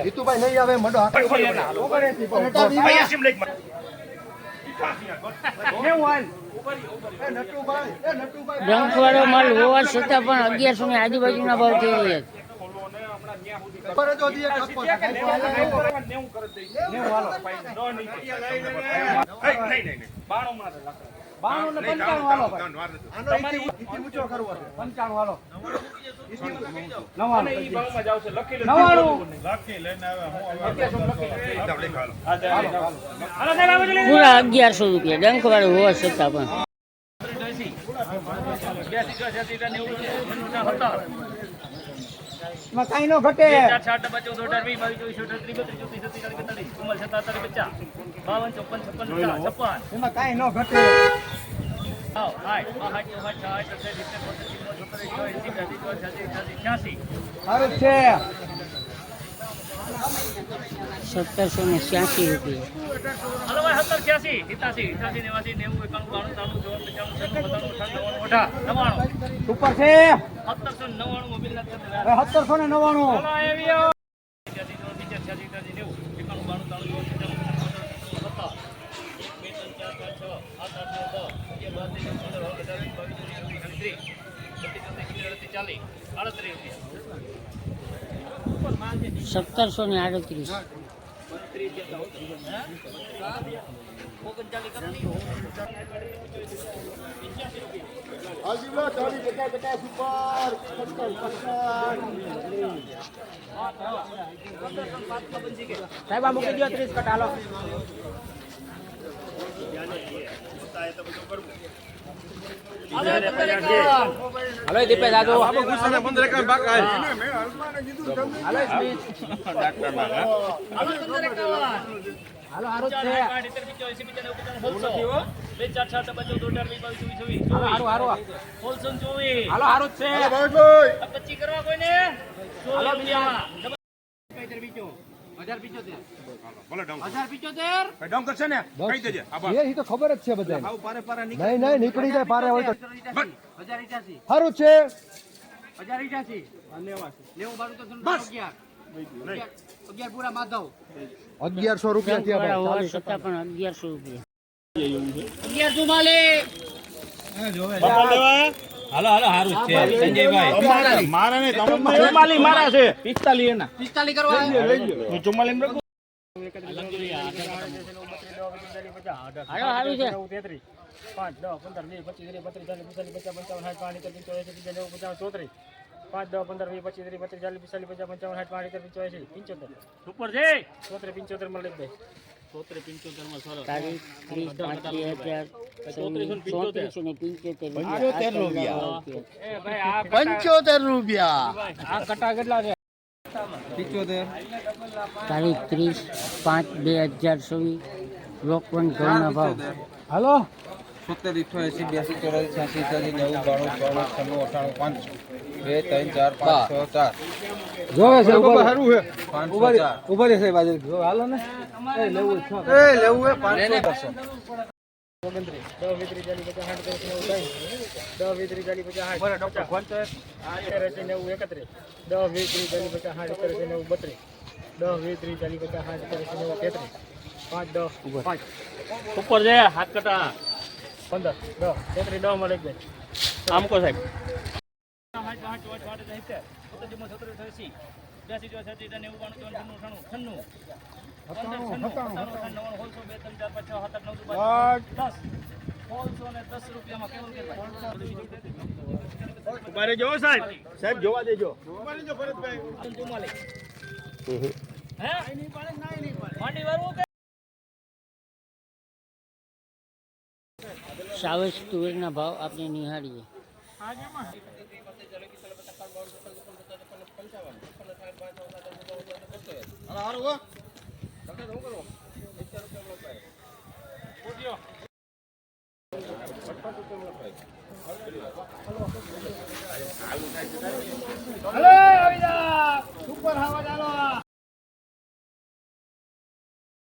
હિતુભાઈ નહીં આવે મંડો ડંખવાળો માલ હોવા છતાં પણ 1100 ની આજુબાજુના ભાવ થઈ રહ્યા પૂરા 1100 રૂપિયા ડંખવાળો હોવા છતાં પણ કઈ નો ઘટે એમાં કઈ નો ઘટે 1786 રૂપિયા. હલો ભાઈ 1786 87 88 90 91 92 93 54 95 ઉપર છે 1799 મોબાઈલ ના 1799 1738 સાહેબ આ મૂકી દો 30 કટ હાલો હલો દીપે દાદુ આપો ગુસ્સાને 15 એકમ બાક હાલ હાલો સ્મિત ડાક્ટર માં હાલો હારું છે હારું હારું હોલસન જોવી હાલો હારું છે હાલો ભાઈ 25 કરવા કોઈને હાલો બીજા 1075 ભલે ડાઉન 1075 ભાઈ ડાઉન કરશે ને કહી દેજે એ તો ખબર જ છે બધાને આવ પારે પારે નહીં નહીં નીકળી જાય પારે હોય તો 1088 સારું છે 1088 ધન્યવાદ 90 બારું તો બસ 11 પૂરા માધવ 1100 રૂપિયા થયા હોવા ભાઈ છતાં પણ 1100 રૂપિયા. 1100 માલી હાલો હાલો હારું છે સંજયભાઈ મારા ને ચુમ્માલી મારા છે 45 એના 45 કરવા હું ચુમ્માલી રાખું હાલો હારું છે 5 10 15 20 25 30 32 40 ઉપર છે 75 મળી ભાઈ 75 માં સરસ તારીખ 30/5/2024 એ ભાઈ આ 75 રૂપિયા આ કટા કેટલા છે 75 તારીખ 30/5/2024 લોકવન ઘઉંના ભાવ. હાલો 70 88 82 84 86 90 92 93 94 95 2 3 4 5 6 4 જોવે છે ઉપર સારું છે 504 ઉભા રહેશે બાજુ જો હાલો ને એ લેવું છે એ લેવું હે 500 ઉપર છે હાથ કટા 15 10 33 10 મળે ભાઈ આમ કો સાહેબ 10 જો સાહેબ સાહેબ જોવા દેજો સાવેસ તુવેરના ભાવ આપણે નિહાળીએ. હલો સુપર હવા ચાલો